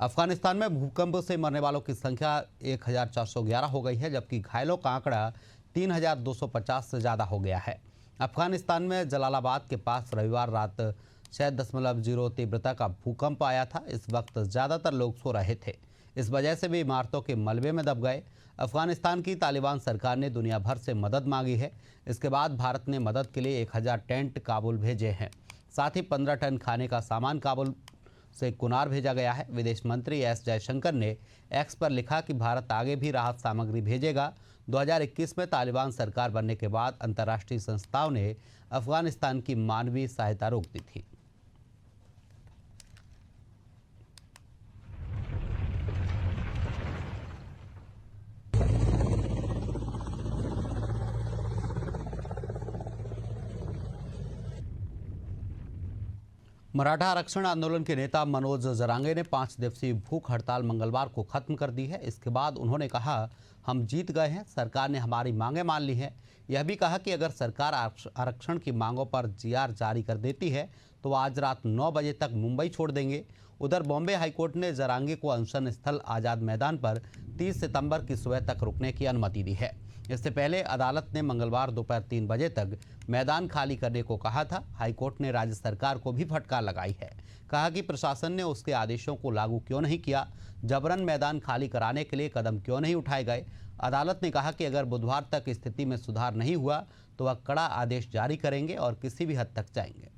अफगानिस्तान में भूकंप से मरने वालों की संख्या 1411 हो गई है, जबकि घायलों का आंकड़ा 3250 से ज़्यादा हो गया है। अफगानिस्तान में जलालाबाद के पास रविवार रात 6.0 तीव्रता का भूकंप आया था। इस वक्त ज़्यादातर लोग सो रहे थे। इस वजह से भी इमारतों के मलबे में दब गए। अफगानिस्तान की तालिबान सरकार ने दुनिया भर से मदद मांगी है। इसके बाद भारत ने मदद के लिए 1000 टेंट काबुल भेजे हैं। साथ ही 15 टन खाने का सामान काबुल से कुनार भेजा गया है। विदेश मंत्री एस जयशंकर ने एक्स पर लिखा कि भारत आगे भी राहत सामग्री भेजेगा। 2021 में तालिबान सरकार बनने के बाद अंतर्राष्ट्रीय संस्थाओं ने अफगानिस्तान की मानवीय सहायता रोक दी थी। मराठा आरक्षण आंदोलन के नेता मनोज जरांगे ने 5 दिवसीय भूख हड़ताल मंगलवार को खत्म कर दी है। इसके बाद उन्होंने कहा, हम जीत गए हैं, सरकार ने हमारी मांगें मान ली हैं। यह भी कहा कि अगर सरकार आरक्षण की मांगों पर जीआर जारी कर देती है तो आज रात 9 बजे तक मुंबई छोड़ देंगे। उधर बॉम्बे हाईकोर्ट ने जरांगे को अनशन स्थल आज़ाद मैदान पर 30 सितंबर की सुबह तक रुकने की अनुमति दी है। इससे पहले अदालत ने मंगलवार दोपहर 3 बजे तक मैदान खाली करने को कहा था। हाईकोर्ट ने राज्य सरकार को भी फटकार लगाई है। कहा कि प्रशासन ने उसके आदेशों को लागू क्यों नहीं किया, जबरन मैदान खाली कराने के लिए कदम क्यों नहीं उठाए गए। अदालत ने कहा कि अगर बुधवार तक स्थिति में सुधार नहीं हुआ तो वह कड़ा आदेश जारी करेंगे और किसी भी हद तक जाएंगे।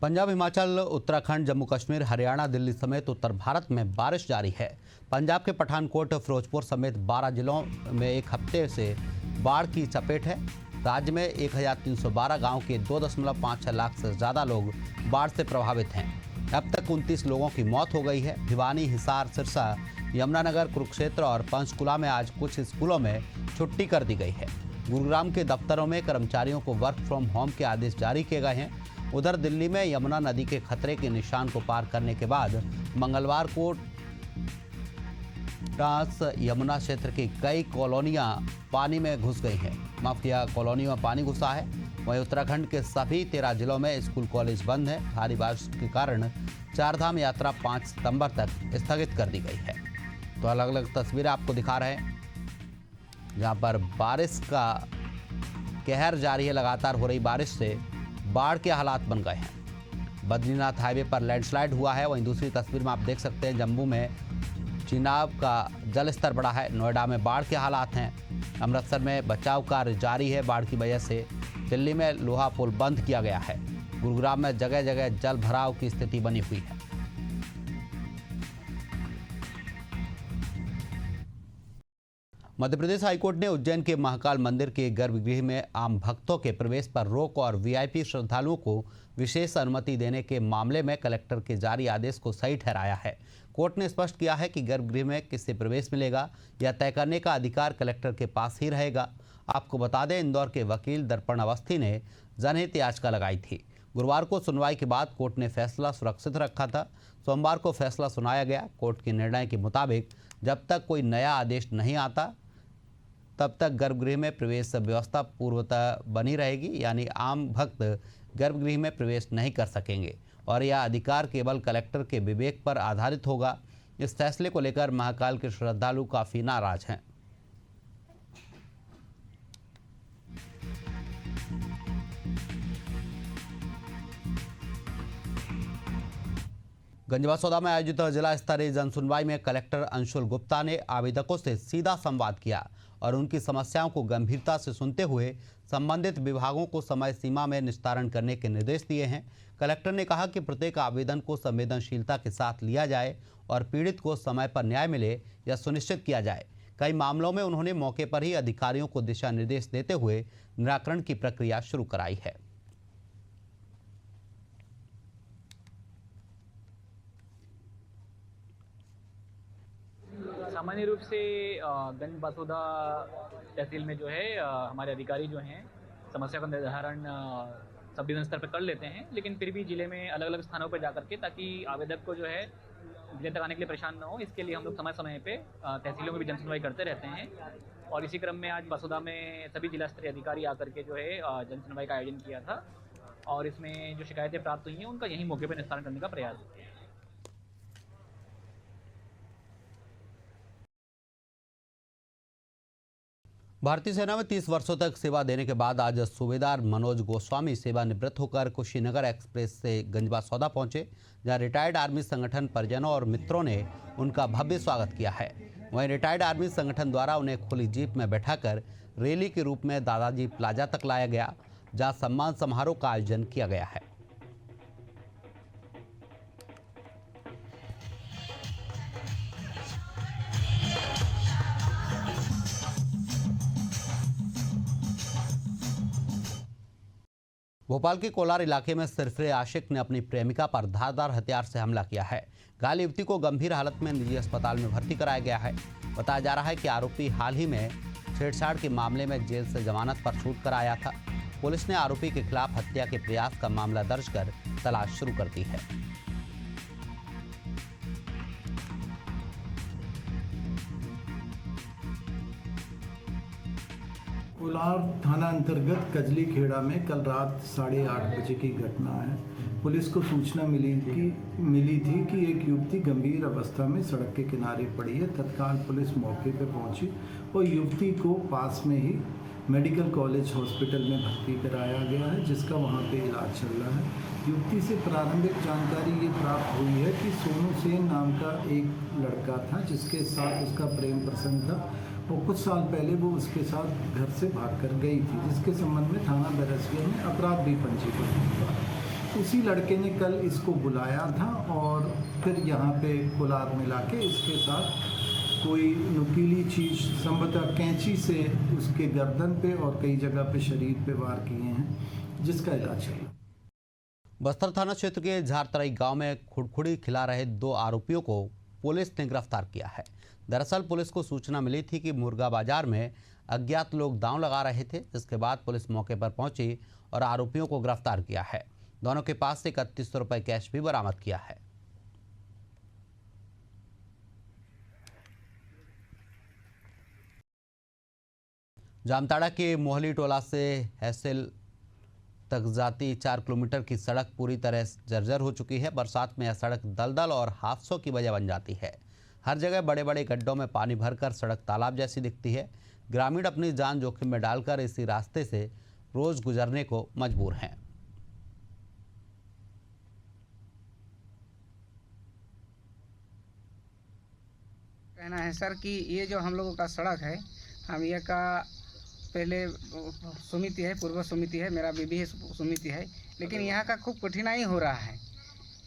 पंजाब, हिमाचल, उत्तराखंड, जम्मू कश्मीर, हरियाणा, दिल्ली समेत उत्तर भारत में बारिश जारी है। पंजाब के पठानकोट, फिरोजपुर समेत 12 जिलों में एक हफ्ते से बाढ़ की चपेट है। राज्य में 1312 गांव के 2.56 लाख से ज़्यादा लोग बाढ़ से प्रभावित हैं। अब तक 29 लोगों की मौत हो गई है। भिवानी, हिसार, सिरसा, यमुनानगर, कुरुक्षेत्र और पंचकुला में आज कुछ स्कूलों में छुट्टी कर दी गई है। गुरुग्राम के दफ्तरों में कर्मचारियों को वर्क फ्रॉम होम के आदेश जारी किए गए हैं। उधर दिल्ली में यमुना नदी के खतरे के निशान को पार करने के बाद मंगलवार को ट्रांस यमुना क्षेत्र की कई कॉलोनियां पानी में घुस गई हैं। माफिया कॉलोनियों में पानी घुसा है। वहीं उत्तराखंड के सभी 13 जिलों में स्कूल कॉलेज बंद है। भारी बारिश के कारण चारधाम यात्रा 5 सितंबर तक स्थगित कर दी गई है। तो अलग अलग तस्वीरें आपको दिखा रहे हैं जहां पर बारिश का कहर जारी है। लगातार हो रही बारिश से बाढ़ के हालात बन गए हैं। बद्रीनाथ हाईवे पर लैंडस्लाइड हुआ है। वहीं दूसरी तस्वीर में आप देख सकते हैं जम्मू में चिनाब का जलस्तर बढ़ा है। नोएडा में बाढ़ के हालात हैं। अमृतसर में बचाव कार्य जारी है बाढ़ की वजह से। दिल्ली में लोहा पुल बंद किया गया है। गुरुग्राम में जगह जगह जल भराव की स्थिति बनी हुई है। मध्य प्रदेश हाईकोर्ट ने उज्जैन के महाकाल मंदिर के गर्भगृह में आम भक्तों के प्रवेश पर रोक और वीआईपी श्रद्धालुओं को विशेष अनुमति देने के मामले में कलेक्टर के जारी आदेश को सही ठहराया है। कोर्ट ने स्पष्ट किया है कि गर्भगृह में किससे प्रवेश मिलेगा यह तय करने का अधिकार कलेक्टर के पास ही रहेगा। आपको बता दें, इंदौर के वकील दर्पण अवस्थी ने जनहित याचिका लगाई थी। गुरुवार को सुनवाई के बाद कोर्ट ने फैसला सुरक्षित रखा था। सोमवार को फैसला सुनाया गया। कोर्ट के निर्णय के मुताबिक जब तक कोई नया आदेश नहीं आता तब तक गर्भगृह में प्रवेश व्यवस्था पूर्वतः बनी रहेगी, यानी आम भक्त गर्भगृह में प्रवेश नहीं कर सकेंगे और यह अधिकार केवल कलेक्टर के विवेक पर आधारित होगा। इस फैसले को लेकर महाकाल के श्रद्धालु काफी नाराज हैं। गंजबासौदा में आयोजित जिला स्तरीय जनसुनवाई में कलेक्टर अंशुल गुप्ता ने आवेदकों से सीधा संवाद किया और उनकी समस्याओं को गंभीरता से सुनते हुए संबंधित विभागों को समय सीमा में निस्तारण करने के निर्देश दिए हैं। कलेक्टर ने कहा कि प्रत्येक आवेदन को संवेदनशीलता के साथ लिया जाए और पीड़ित को समय पर न्याय मिले यह सुनिश्चित किया जाए। कई मामलों में उन्होंने मौके पर ही अधिकारियों को दिशा निर्देश देते हुए निराकरण की प्रक्रिया शुरू कराई है। सामान्य रूप से गंजबासौदा तहसील में जो है हमारे अधिकारी जो हैं समस्या का निर्धारण सब डिवीजन स्तर पर कर लेते हैं, लेकिन फिर भी ज़िले में अलग अलग स्थानों पर जा करके ताकि आवेदक को जो है ज़िले तक आने के लिए परेशान ना हो, इसके लिए हम लोग समय समय पे तहसीलों में भी जनसुनवाई करते रहते हैं। और इसी क्रम में आज बासौदा में सभी जिला स्तरीय अधिकारी आकर के जो है जनसुनवाई का आयोजन किया था और इसमें जो शिकायतें प्राप्त हुई हैं उनका यहीं मौके पर निस्तारण करने का प्रयास है। भारतीय सेना में 30 वर्षों तक सेवा देने के बाद आज सूबेदार मनोज गोस्वामी सेवानिवृत्त होकर कुशीनगर एक्सप्रेस से गंजबासौदा पहुंचे, जहां रिटायर्ड आर्मी संगठन परिजनों और मित्रों ने उनका भव्य स्वागत किया है। वहीं रिटायर्ड आर्मी संगठन द्वारा उन्हें खुली जीप में बैठाकर रैली के रूप में दादाजी प्लाजा तक लाया गया, जहां सम्मान समारोह का आयोजन किया गया है। भोपाल के कोलार इलाके में सिरफिरे आशिक ने अपनी प्रेमिका पर धारदार हथियार से हमला किया है। घायल युवती को गंभीर हालत में निजी अस्पताल में भर्ती कराया गया है। बताया जा रहा है कि आरोपी हाल ही में छेड़छाड़ के मामले में जेल से जमानत पर छूट कर आया था। पुलिस ने आरोपी के खिलाफ हत्या के प्रयास का मामला दर्ज कर तलाश शुरू कर दी है। कोलार थाना अंतर्गत कजली खेड़ा में कल रात 8:30 बजे की घटना है। पुलिस को सूचना मिली थी कि एक युवती गंभीर अवस्था में सड़क के किनारे पड़ी है। तत्काल पुलिस मौके पर पहुंची और युवती को पास में ही मेडिकल कॉलेज हॉस्पिटल में भर्ती कराया गया है, जिसका वहां पे इलाज चल रहा है। युवती से प्रारंभिक जानकारी ये प्राप्त हुई है कि सोनू सेन नाम का एक लड़का था, जिसके साथ उसका प्रेम प्रसंग था और कुछ साल पहले वो उसके साथ घर से भागकर गई थी, जिसके संबंध में थाना बैरसिया में अपराध भी पंजीबद्ध हुआ। उसी लड़के ने कल इसको बुलाया था और फिर यहाँ पे कोलार में लाके इसके साथ कोई नुकीली चीज़ संभवतः कैंची से उसके गर्दन पे और कई जगह पे शरीर पे वार किए हैं, जिसका इलाज चल रहा है। बस्तर थाना क्षेत्र के झारतराई गांव में खुड़खुड़ी खिला रहे 2 आरोपियों को पुलिस ने गिरफ्तार किया है। दरअसल पुलिस को सूचना मिली थी कि मुर्गा बाजार में अज्ञात लोग दांव लगा रहे थे, जिसके बाद पुलिस मौके पर पहुंची और आरोपियों को गिरफ्तार किया है। दोनों के पास से 3100 रुपए कैश भी बरामद किया है। जामताड़ा के मोहली टोला से हैसिल तक जाती 4 किलोमीटर की सड़क पूरी तरह जर्जर हो चुकी है। बरसात में यह सड़क दलदल और हादसों की वजह बन जाती है। हर जगह बड़े बड़े गड्ढों में पानी भरकर सड़क तालाब जैसी दिखती है। ग्रामीण अपनी जान जोखिम में डालकर इसी रास्ते से रोज गुजरने को मजबूर हैं। कहना है सर कि ये जो हम लोगों का सड़क है, हम ये का पहले समिति है, पूर्व समिति है, मेरा बीबी समिति है, लेकिन यहाँ का खूब कठिनाई हो रहा है।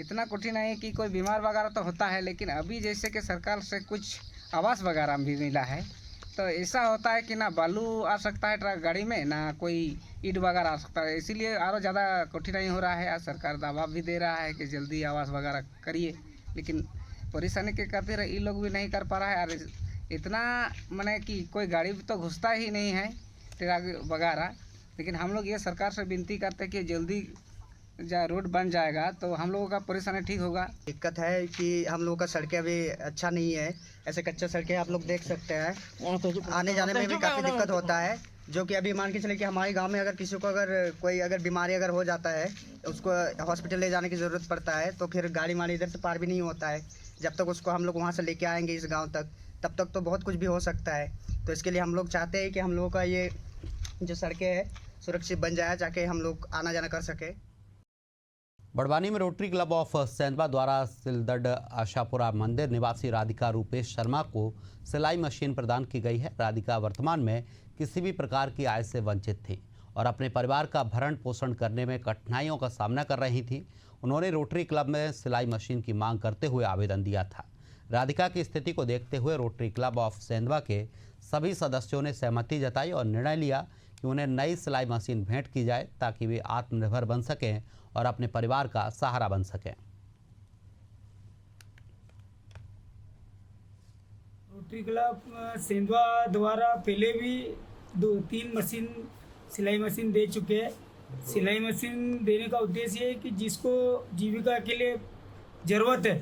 इतना कठिनाई कि कोई बीमार वगैरह तो होता है, लेकिन अभी जैसे कि सरकार से कुछ आवास वगैरह भी मिला है, तो ऐसा होता है कि ना बालू आ सकता है ट्रक गाड़ी में, ना कोई ईंट वगैरह आ सकता है। इसीलिए और ज़्यादा कठिनाई हो रहा है। आज सरकार दावा भी दे रहा है कि जल्दी आवास वगैरह करिए, लेकिन परेशानी के खातिर ये लोग भी नहीं कर पा रहा है। और इतना माने कि कोई गाड़ी तो घुसता ही नहीं है ट्रक वगैरह। लेकिन हम लोग ये सरकार से विनती करते हैं कि जल्दी रोड बन जाएगा तो हम लोगों का परेशानी ठीक होगा। दिक्कत है कि हम लोगों का सड़कें अभी अच्छा नहीं है, ऐसे कच्चा सड़कें आप लोग देख सकते हैं, आने जाने में भी काफ़ी दिक्कत होता है। जो कि अभी मान के चले कि हमारे गांव में अगर किसी को कोई बीमारी अगर हो जाता है, उसको हॉस्पिटल ले जाने की ज़रूरत पड़ता है, तो फिर गाड़ी माड़ी इधर से पार भी नहीं होता है। जब तक उसको हम लोग वहाँ से लेके आएंगे इस गाँव तक, तब तक तो बहुत कुछ भी हो सकता है। तो इसके लिए हम लोग चाहते हैं कि हम लोगों का ये जो सड़कें हैं सुरक्षित बन जाए, जाके हम लोग आना जाना कर सके। बड़वानी में रोटरी क्लब ऑफ सेंधवा द्वारा सिलदड आशापुरा मंदिर निवासी राधिका रूपेश शर्मा को सिलाई मशीन प्रदान की गई है। राधिका वर्तमान में किसी भी प्रकार की आय से वंचित थी और अपने परिवार का भरण पोषण करने में कठिनाइयों का सामना कर रही थी। उन्होंने रोटरी क्लब में सिलाई मशीन की मांग करते हुए आवेदन दिया था। राधिका की स्थिति को देखते हुए रोटरी क्लब ऑफ सेंधवा के सभी सदस्यों ने सहमति जताई और निर्णय लिया कि उन्हें नई सिलाई मशीन भेंट की जाए, ताकि वे आत्मनिर्भर बन सकें और अपने परिवार का सहारा बन सकें। रोटरी क्लब सेंधवा द्वारा पहले भी 2-3 मशीन सिलाई मशीन दे चुके हैं। सिलाई मशीन देने का उद्देश्य है कि जिसको जीविका के लिए ज़रूरत है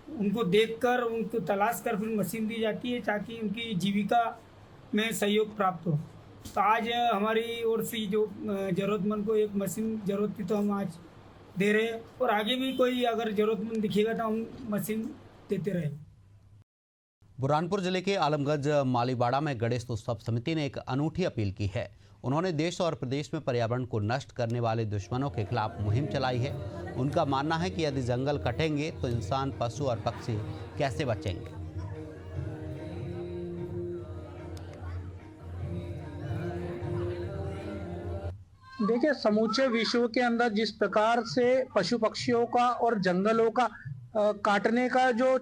उनको देखकर, उनको तलाश कर फिर मशीन दी जाती है, ताकि उनकी जीविका में सहयोग प्राप्त हो। तो आज हमारी ओर से जो ज़रूरतमंद को एक मशीन ज़रूरत थी, तो हम आज दे रहे हैं और आगे भी कोई अगर ज़रूरतमंद दिखेगा तो हम मशीन देते रहेंगे। बुरहानपुर जिले के आलमगंज मालीबाड़ा में गणेश उत्सव समिति ने एक अनूठी अपील की है। उन्होंने देश और प्रदेश में पर्यावरण को नष्ट करने वाले दुश्मनों के खिलाफ मुहिम चलाई है। उनका मानना है कि यदि जंगल कटेंगे तो इंसान, पशु और पक्षी कैसे बचेंगे। देखिए, समूचे विश्व के अंदर जिस प्रकार से पशु पक्षियों का और जंगलों का काटने का जो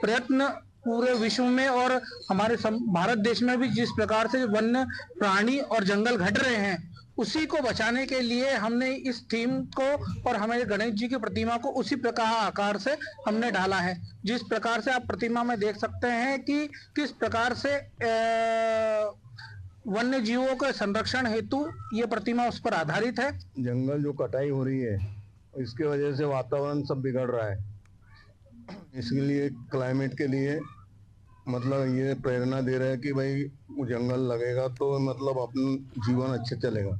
प्रयत्न पूरे विश्व में और हमारे भारत देश में भी जिस प्रकार से वन्य प्राणी और जंगल घट रहे हैं, उसी को बचाने के लिए हमने इस थीम को और हमारे गणेश जी की प्रतिमा को उसी प्रकार आकार से हमने डाला है। जिस प्रकार से आप प्रतिमा में देख सकते हैं कि किस प्रकार से वन्य जीवों के संरक्षण हेतु ये प्रतिमा उस पर आधारित है। जंगल जो कटाई हो रही है, इसके वजह से वातावरण सब बिगड़ रहा है। इसके लिए क्लाइमेट के लिए मतलब ये प्रेरणा दे रहा है कि भाई जंगल लगेगा तो मतलब अपना जीवन अच्छे चलेगा।